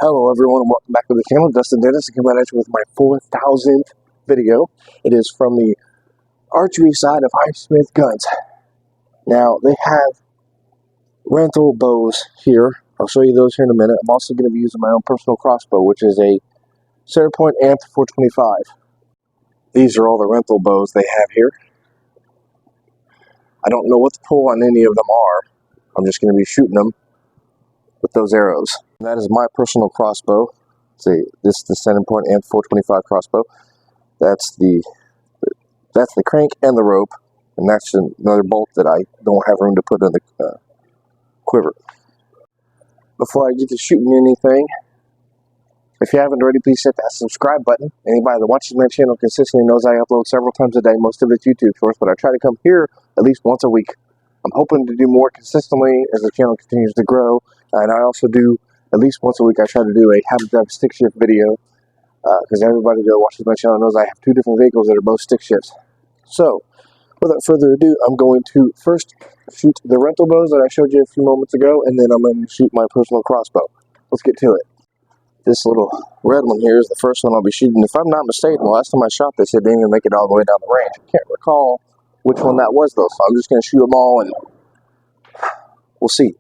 Hello everyone and welcome back to the channel. Dustin Dennis coming at you with my 4,000th video. It is from the archery side of Highsmith Guns. Now they have rental bows here. I'll show you those here in a minute. I'm also going to be using my own personal crossbow, which is a center point amped 425. These are all the rental bows they have here. I don't know what the pull on any of them are. I'm just going to be shooting them with those arrows. And that is my personal crossbow. See, this is the center point and 425 crossbow. That's the crank and the rope, and that's another bolt that I don't have room to put in the quiver. Before I get to shooting anything, if you haven't already, please hit that subscribe button. Anybody that watches my channel consistently knows I upload several times a day, most of it's YouTube shorts, but I try to come here at least once a week. I'm hoping to do more consistently as the channel continues to grow, and I also do at least once a week. I try to do a how to drive a stick shift video, because everybody that watches my channel knows I have two different vehicles that are both stick shifts. So, without further ado, I'm going to first shoot the rental bows that I showed you a few moments ago, and then I'm going to shoot my personal crossbow. Let's get to it. This little red one here is the first one I'll be shooting. If I'm not mistaken, the last time I shot this, it didn't even make it all the way down the range. I can't recall which one that was, though, so I'm just going to shoot them all, and we'll see.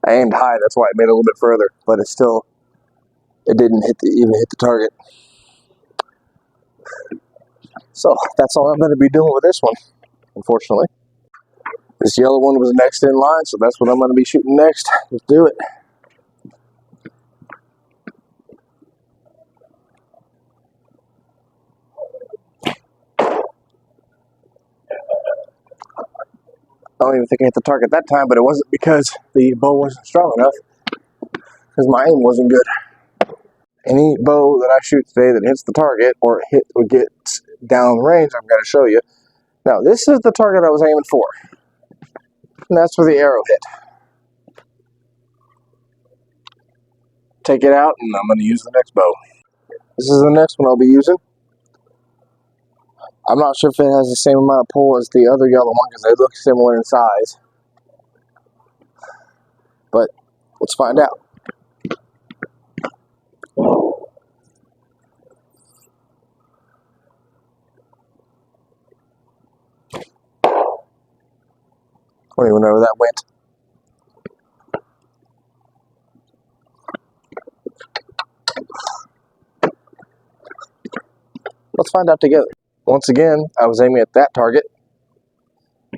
I aimed high, that's why I made it a little bit further, but it didn't even hit the target. So that's all I'm going to be doing with this one, unfortunately. This yellow one was next in line, so that's what I'm going to be shooting next. Let's do it. I don't even think I hit the target that time, but it wasn't because the bow wasn't strong enough, because my aim wasn't good. Any bow that I shoot today that hits the target or gets down range, I'm going to show you. Now, this is the target I was aiming for, and that's where the arrow hit. Take it out, and I'm going to use the next bow. This is the next one I'll be using. I'm not sure if it has the same amount of pull as the other yellow one, because they look similar in size. But let's find out. I don't even know where that went. Let's find out together. Once again, I was aiming at that target,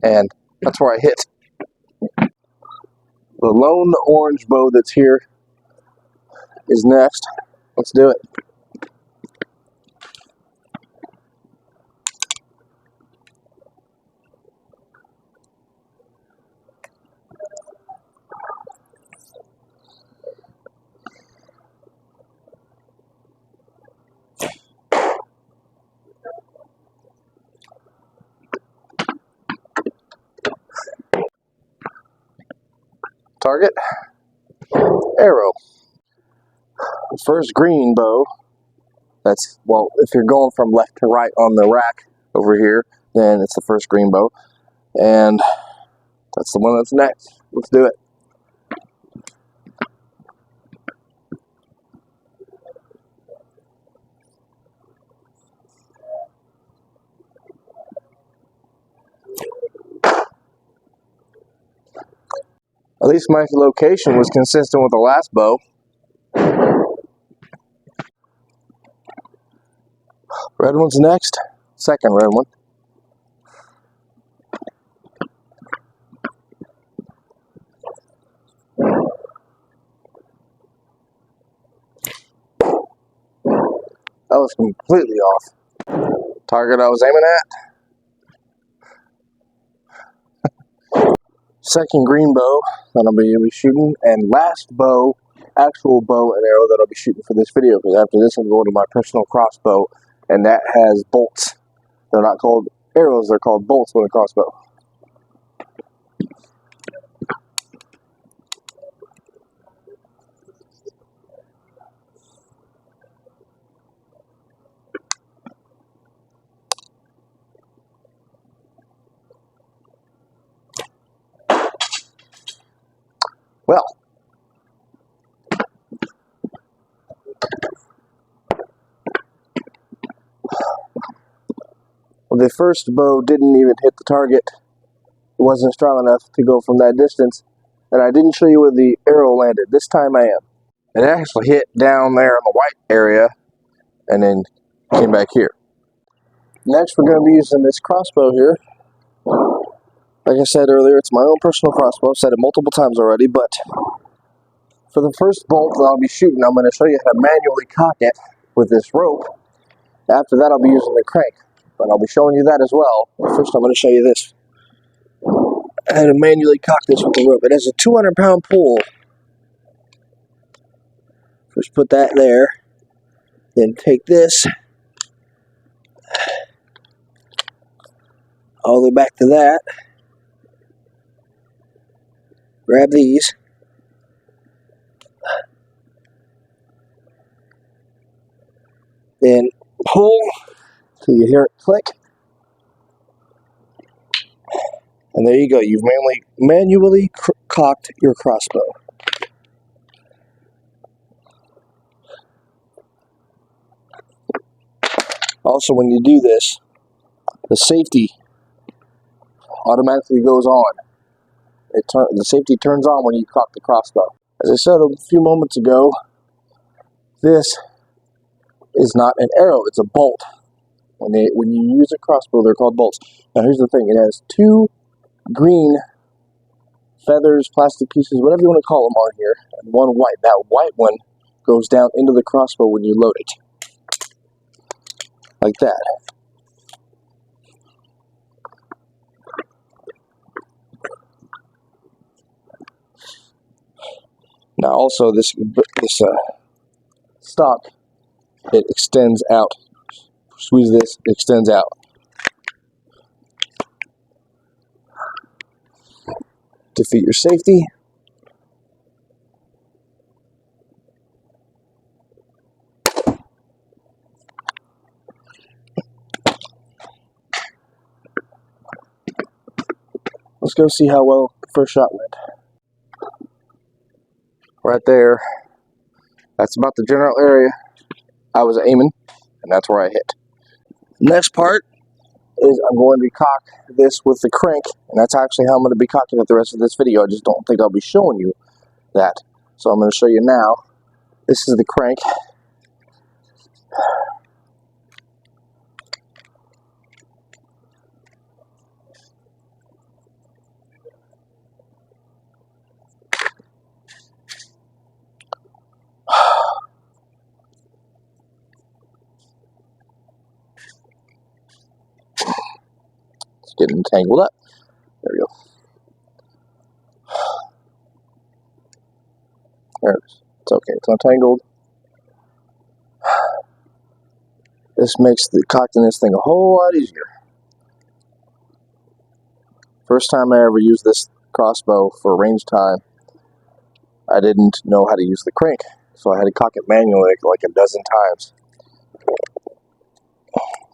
and that's where I hit. The lone orange bow that's here is next. Let's do it. Target, arrow. The first green bow, that's, well, if you're going from left to right on the rack over here, then it's the first green bow. And that's the one that's next. Let's do it. At least my location was consistent with the last bow. Red one's next. Second red one. That was completely off. Target I was aiming at. Second green bow that I'll be shooting, and last bow, actual bow and arrow that I'll be shooting for this video, because after this I'm going to my personal crossbow, and that has bolts. They're not called arrows, they're called bolts with a crossbow. Well, the first bow didn't even hit the target. It wasn't strong enough to go from that distance. And I didn't show you where the arrow landed. This time I am. It actually hit down there in the white area and then came back here. Next, we're going to be using this crossbow here. Like I said earlier, it's my own personal crossbow. I've said it multiple times already, but for the first bolt that I'll be shooting, I'm going to show you how to manually cock it with this rope. After that, I'll be using the crank, but I'll be showing you that as well. First, I'm going to show you this. How to manually cock this with the rope. It has a 200-pound pull. First, put that there. Then take this all the way back to that. Grab these. Then pull till you hear it click. And there you go. You've manually cocked your crossbow. Also, when you do this, the safety automatically goes on. The safety turns on when you cock the crossbow. As I said a few moments ago, this is not an arrow, it's a bolt. When you use a crossbow, they're called bolts. Now here's the thing, it has two green feathers, plastic pieces, whatever you want to call them on here, and one white. That white one goes down into the crossbow when you load it. Like that. Now also this stock, it extends out. Squeeze this, it extends out. Defeat your safety. Let's go see how well the first shot went. Right there. That's about the general area I was aiming, and that's where I hit. Next part is I'm going to cock this with the crank, and that's actually how I'm going to be cocking it the rest of this video. I just don't think I'll be showing you that. So I'm going to show you now. This is the crank. It's getting tangled up. There we go. There it is. It's okay. It's untangled. This makes the cocking this thing a whole lot easier. First time I ever used this crossbow for range time, I didn't know how to use the crank, so I had to cock it manually like a dozen times.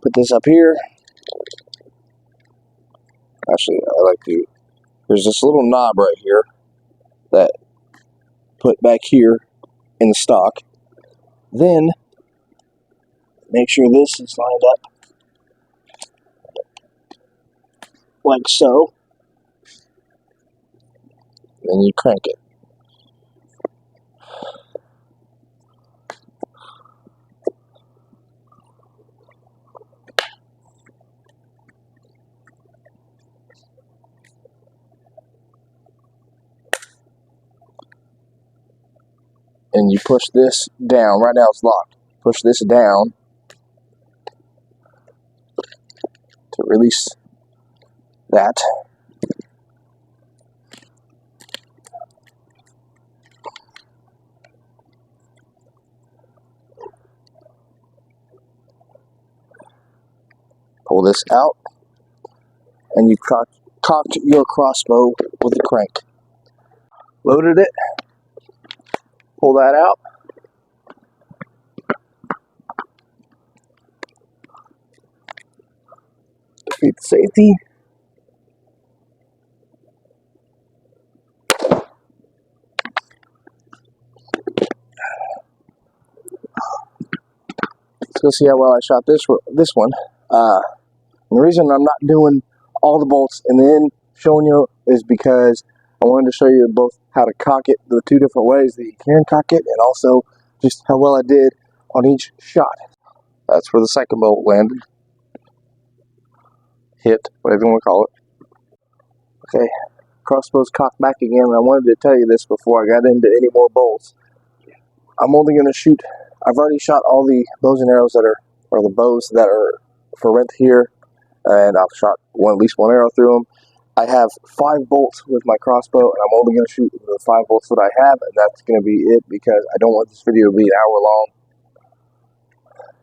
Put this up here. Actually, I like to. There's this little knob right here that put back here in the stock. Then make sure this is lined up like so. Then you crank it. And you push this down. Right now it's locked. Push this down to release that. Pull this out, and you cocked your crossbow with a crank. Loaded it. Pull that out. Defeat the safety. Let's go see how well I shot this one. And the reason I'm not doing all the bolts and then showing you is because I wanted to show you both how to cock it, the two different ways that you can cock it, and also just how well I did on each shot. That's where the second bolt landed. Hit, whatever you want to call it. Okay, crossbow's cocked back again. I wanted to tell you this before I got into any more bolts. I'm only going to shoot, I've already shot all the bows and arrows that are, or the bows that are for rent here, and I've shot at least one arrow through them. I have 5 bolts with my crossbow, and I'm only going to shoot the 5 bolts that I have, and that's going to be it because I don't want this video to be an hour long.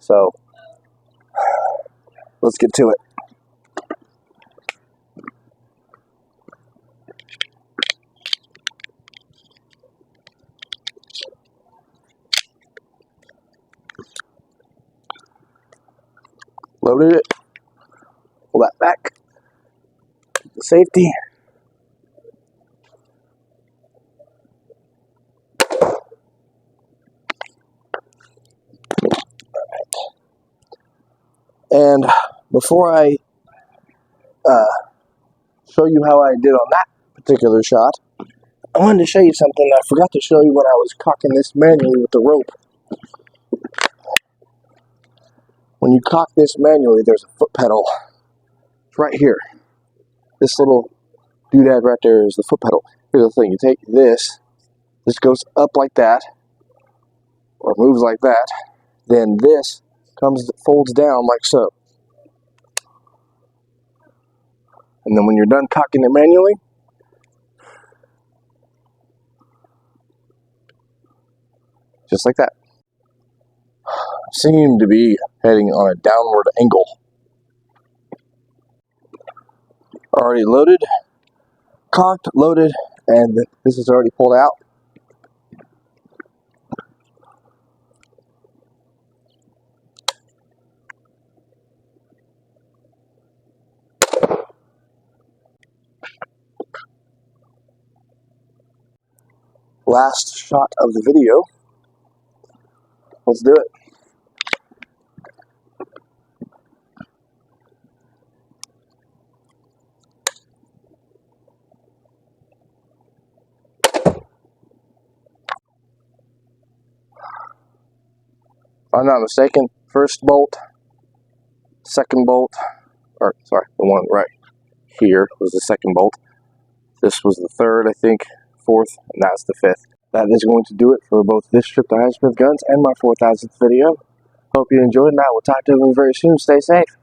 So, let's get to it. Loaded it. Pull that back. The safety. And before I show you how I did on that particular shot, I wanted to show you something. I forgot to show you when I was cocking this manually with the rope. When you cock this manually, there's a foot pedal. It's right here. This little doodad right there is the foot pedal. Here's the thing. You take this goes up like that, or moves like that. Then this folds down like so. And then when you're done cocking it manually, just like that. Seem to be heading on a downward angle. Already loaded, cocked, loaded, and this is already pulled out. Last shot of the video. Let's do it. If I'm not mistaken, first bolt, second bolt, or sorry, the one right here was the second bolt. This was the third, I think, fourth, and that's the fifth. That is going to do it for both this trip to Highsmith Guns and my 4,000th video. Hope you enjoyed, and I will talk to you very soon. Stay safe.